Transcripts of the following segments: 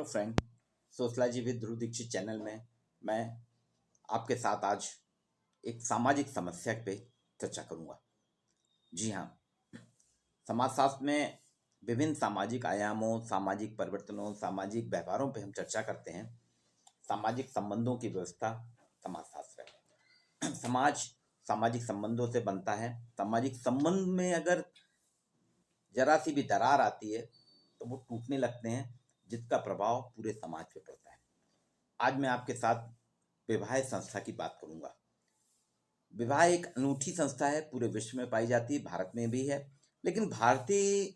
Friend, sociology with Dhruv Dixit channel में मैं आपके साथ आज एक सामाजिक समस्या पे चर्चा करूंगा। जी हाँ, समाजशास्त्र में विभिन्न सामाजिक आयामों, सामाजिक परिवर्तनों, सामाजिक व्यवहारों पे हम चर्चा करते हैं। सामाजिक संबंधों की व्यवस्था समाजशास्त्र है। समाज सामाजिक संबंधों से बनता है। सामाजिक संबंध में अगर जरा सी भी दरार आती है तो वो टूटने लगते हैं, जिसका प्रभाव पूरे समाज पे पड़ता है। आज मैं आपके साथ विवाह संस्था की बात करूंगा। विवाह एक अनूठी संस्था है, पूरे विश्व में पाई जाती है, भारत में भी है। लेकिन भारतीय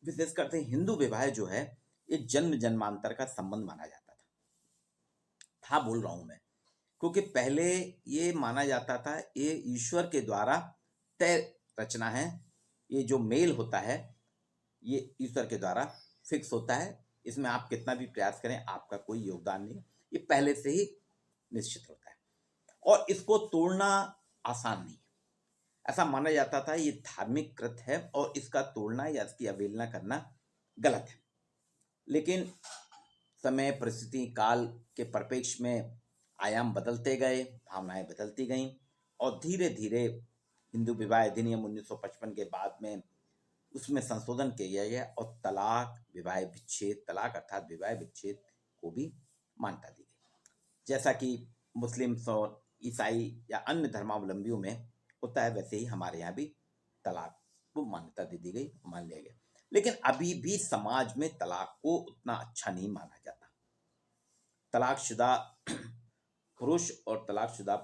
विशेष करते हिंदू विवाह जो है, ये जन्म जन्मांतर का संबंध माना जाता था बोल रहा हूं मैं, क्योंकि पहले ये माना जाता था ये ईश्वर के द्वारा तय रचना है। ये जो मेल होता है ये ईश्वर के द्वारा फिक्स होता है। इसमें आप कितना भी प्रयास करें, आपका कोई योगदान नहीं, ये पहले से ही निश्चित होता है और इसको तोड़ना आसान नहीं है। ऐसा माना जाता था ये धार्मिक कृत है और इसका तोड़ना या इसकी अवहेलना करना गलत है। लेकिन समय, परिस्थिति, काल के परिप्रेक्ष्य में आयाम बदलते गए, भावनाएं बदलती गईं और धीरे धीरे हिंदू विवाह अधिनियम 1955 के बाद में उसमें संशोधन किया गया और तलाक, विवाह विच्छेद, तलाक अर्थात विवाह विच्छेद को भी मान्यता दी गई। जैसा कि मुस्लिम और ईसाई या अन्य धर्मावलंबियों में होता है, वैसे ही हमारे यहाँ भी तलाक को मान्यता दे दी गई, मान लिया गया। लेकिन अभी भी समाज में तलाक को उतना अच्छा नहीं माना जाता। तलाकशुदा पुरुष और तलाकशुदा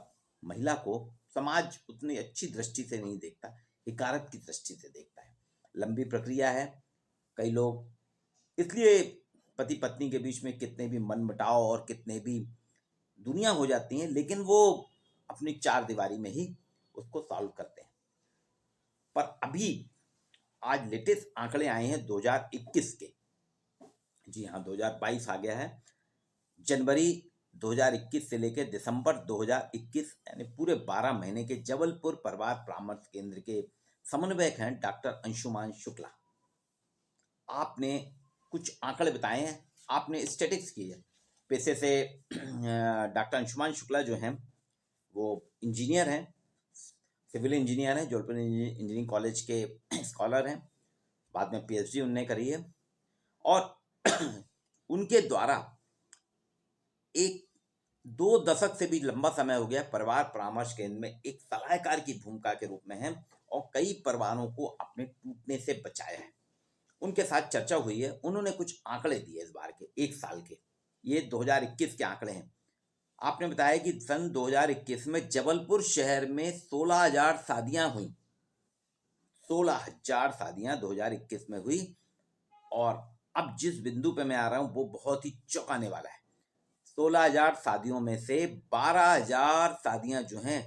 महिला को समाज उतनी अच्छी दृष्टि से नहीं देखता, हिकारत की दृष्टि से देखता है। लंबी प्रक्रिया है। कई लोग इसलिए पति पत्नी के बीच में कितने भी मनमुटाव और कितने भी दुनिया हो जाती हैं, लेकिन वो अपनी चार दीवारी में ही उसको सॉल्व करते हैं। पर अभी आज लेटेस्ट आंकड़े आए हैं 2021 के। जी हाँ, 2022 आ गया है। जनवरी 2021 से लेकर दिसंबर 2021 यानी पूरे 12 महीने के जबलपुर परिवार परामर्श केंद्र के समन्वयक हैं डॉक्टर अंशुमान शुक्ला। आपने कुछ आंकड़े बताए हैं, आपने स्टैटिस्टिक्स की है। पेशे से डॉक्टर अंशुमान शुक्ला जो हैं वो इंजीनियर हैं, सिविल इंजीनियर हैं, जबलपुर इंजीनियरिंग कॉलेज के स्कॉलर हैं। बाद में पीएचडी उन्होंने करी है और उनके द्वारा एक 2 दशक से भी लंबा समय हो गया परिवार परामर्श केंद्र में एक सलाहकार की भूमिका के रूप में है और कई परिवारों को अपने टूटने से बचाया है। उनके साथ चर्चा हुई है, उन्होंने कुछ आंकड़े दिए इस बार के 1 साल के। ये 2021 के आंकड़े हैं। आपने बताया कि सन 2021 में जबलपुर शहर में 16,000 शादियां हुई। 16,000 शादियां 2021 में हुई और अब जिस बिंदु पे मैं आ रहा हूं वो बहुत ही चौंकाने वाला है। 16,000 शादियों में से 12,000 शादियां जो हैं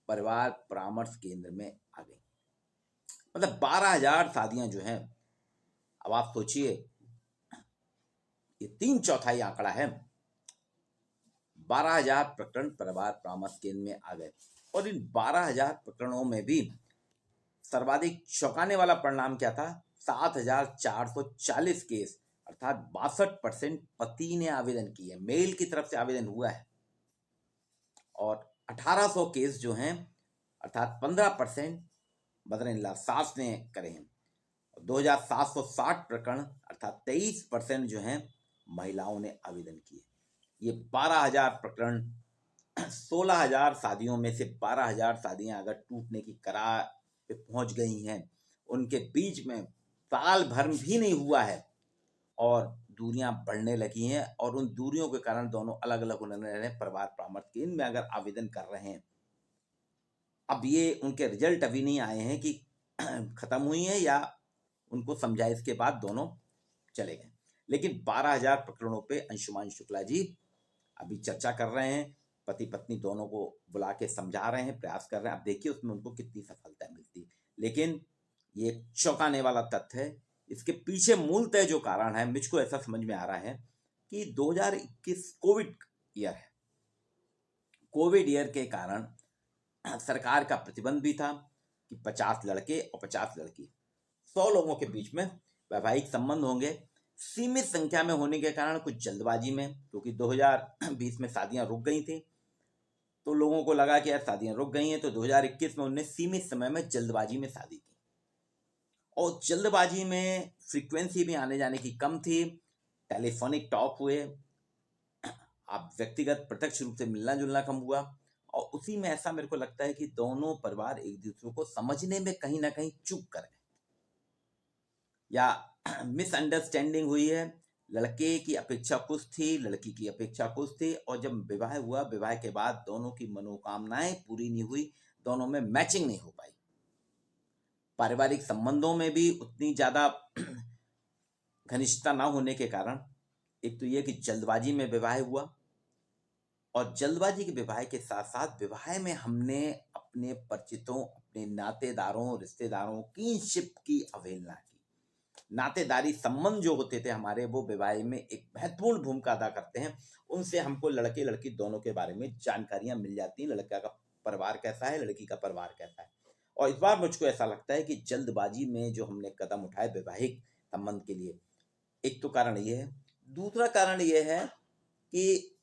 परिवार परामर्श केंद्र में आ गई। मतलब 12,000 शादियां जो हैं, अब आप सोचिए, ये 3/4 आंकड़ा है। 12,000 प्रकरण परिवार परामर्श केंद्र में आ गए और इन 12,000 प्रकरणों में भी सर्वाधिक चौंकाने वाला परिणाम क्या था? 7,440 केस अर्थात 62% पति ने आवेदन किए, मेल की तरफ से आवेदन हुआ है और 1,800 केस जो हैं अर्थात 15% मदर इन लॉ सास ने करे हैं। 2,760 प्रकरण अर्थात 23% जो हैं महिलाओं ने आवेदन किए। ये 12,000 प्रकरण, 16,000 शादियों में से 12,000 शादियां अगर टूटने की कगार पे पहुंच गई हैं, उनके बीच में साल भर भी नहीं हुआ है और दूरियां बढ़ने लगी हैं और उन दूरियों के कारण दोनों अलग अलग होने लगे। परिवार परामर्श केंद्र में अगर आवेदन कर रहे हैं, अब ये उनके रिजल्ट अभी नहीं आए हैं कि खत्म हुई हैं या उनको समझाइश के बाद दोनों चले गए। लेकिन 12,000 प्रकरणों पे अंशुमान शुक्ला जी अभी चर्चा कर रहे हैं। पति पत्नी दोनों को बुला के समझा रहे हैं, प्रयास कर रहे हैं। अब देखिए उसमें उनको कितनी सफलता मिलती है। लेकिन ये चौंकाने वाला तथ्य है। इसके पीछे मूलतः जो कारण है, मुझको ऐसा समझ में आ रहा है कि 2021 कोविड ईयर है। कोविड ईयर के कारण सरकार का प्रतिबंध भी था कि 50 लड़के और 50 लड़की, 100 लोगों के बीच में वैवाहिक संबंध होंगे। सीमित संख्या में होने के कारण कुछ जल्दबाजी में, क्योंकि 2020 में शादियां रुक गई थी तो लोगों को लगा कि यार शादियां रुक गई हैं, तो 2021 में उन्होंने सीमित समय में जल्दबाजी में शादी की, और जल्दबाजी में फ्रीक्वेंसी भी आने जाने की कम थी, टेलीफोनिक टॉक हुए, आप व्यक्तिगत प्रत्यक्ष रूप से मिलना जुलना कम हुआ, और उसी में ऐसा मेरे को लगता है कि दोनों परिवार एक दूसरे को समझने में कहीं ना कहीं चूक कर गए या मिसअंडरस्टैंडिंग हुई है। लड़के की अपेक्षा कुछ थी, लड़की की अपेक्षा कुछ थी, और जब विवाह हुआ, विवाह के बाद दोनों की मनोकामनाएं पूरी नहीं हुई, दोनों में मैचिंग नहीं हो पाई। पारिवारिक संबंधों में भी उतनी ज्यादा घनिष्ठता ना होने के कारण एक तो ये कि जल्दबाजी में विवाह हुआ, और जल्दबाजी के विवाह के साथ साथ विवाह में हमने अपने परिचितों, अपने नातेदारों, रिश्तेदारों की शिप की अवहेलना की। नातेदारी संबंध जो होते थे हमारे, वो विवाह में एक महत्वपूर्ण भूमिका अदा करते हैं। उनसे हमको लड़के लड़की दोनों के बारे में जानकारियां मिल जाती हैं, लड़का का परिवार कैसा है, लड़की का परिवार कैसा है। और इस बार मुझको ऐसा लगता है कि जल्दबाजी में जो हमने कदम उठाए वैवाहिक संबंध के लिए, एक तो कारण ये है। दूसरा कारण ये है कि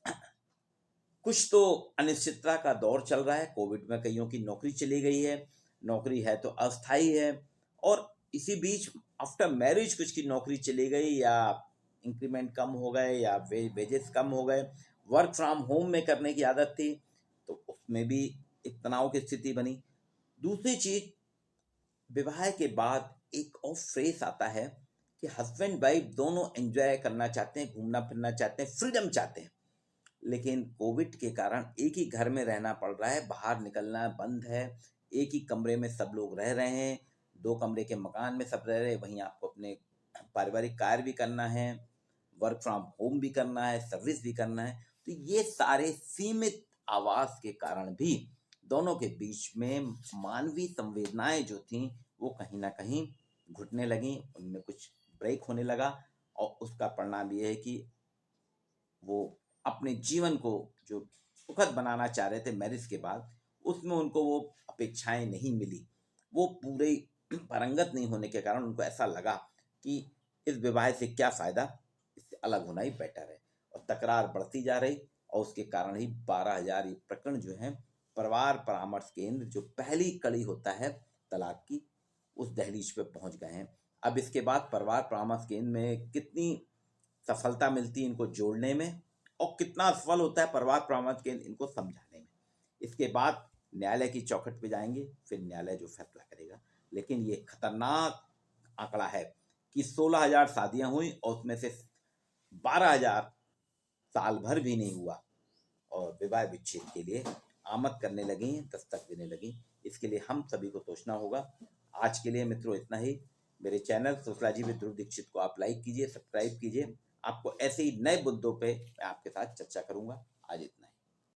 कुछ तो अनिश्चितता का दौर चल रहा है। कोविड में कईयों की नौकरी चली गई है, नौकरी है तो अस्थायी है, और इसी बीच आफ्टर मैरिज कुछ की नौकरी चली गई, या इंक्रीमेंट कम हो गए, या वेजेस कम हो गए, वर्क फ्रॉम होम में करने की आदत थी, तो उसमें भी एक तनाव की स्थिति बनी। दूसरी चीज, विवाह के बाद एक और फ्रेज आता है कि हस्बैंड वाइफ दोनों एंजॉय करना चाहते हैं, घूमना फिरना चाहते हैं, फ्रीडम चाहते हैं, लेकिन कोविड के कारण एक ही घर में रहना पड़ रहा है, बाहर निकलना बंद है, एक ही कमरे में सब लोग रह रहे हैं, 2 कमरे के मकान में सब रह रहे हैं, वहीं आपको अपने पारिवारिक कार्य भी करना है, वर्क फ्रॉम होम भी करना है, सर्विस भी करना है। तो ये सारे सीमित आवास के कारण भी दोनों के बीच में मानवीय संवेदनाएं जो थी वो कहीं ना कहीं घुटने लगी, उनमें कुछ ब्रेक होने लगा, और उसका परिणाम ये है कि वो अपने जीवन को जो सुखद बनाना चाह रहे थे मैरिज के बाद, उसमें उनको वो अपेक्षाएं नहीं मिली। वो पूरे पारंगत नहीं होने के कारण उनको ऐसा लगा कि इस विवाह से क्या फ़ायदा, इससे अलग होना ही बेटर है, और तकरार बढ़ती जा रही, और उसके कारण ही 12,000 ये प्रकरण जो हैं परिवार परामर्श केंद्र, जो पहली कड़ी होता है तलाक की, उस दहलीज पे पहुंच गए हैं। अब इसके बाद परिवार परामर्श केंद्र में कितनी सफलता मिलती है इनको जोड़ने में, और कितना सफल होता है परिवार परामर्श केंद्र इनको समझाने में, इसके बाद न्यायालय की चौखट पे जाएंगे, फिर न्यायालय जो फैसला करेगा। लेकिन ये खतरनाक आंकड़ा है कि 16,000 शादियां हुई और उसमें से 12,000 साल भर भी नहीं हुआ और विवाह विच्छेद के लिए आमद करने लगी, दस्तक देने लगी। इसके लिए हम सभी को सोचना होगा। आज के लिए मित्रों इतना ही। मेरे channel sociology with Dhruv Dixit को आप लाइक कीजिए, सब्सक्राइब कीजिए। आपको ऐसे ही नए मुद्दों पे मैं आपके साथ चर्चा करूंगा। आज इतना।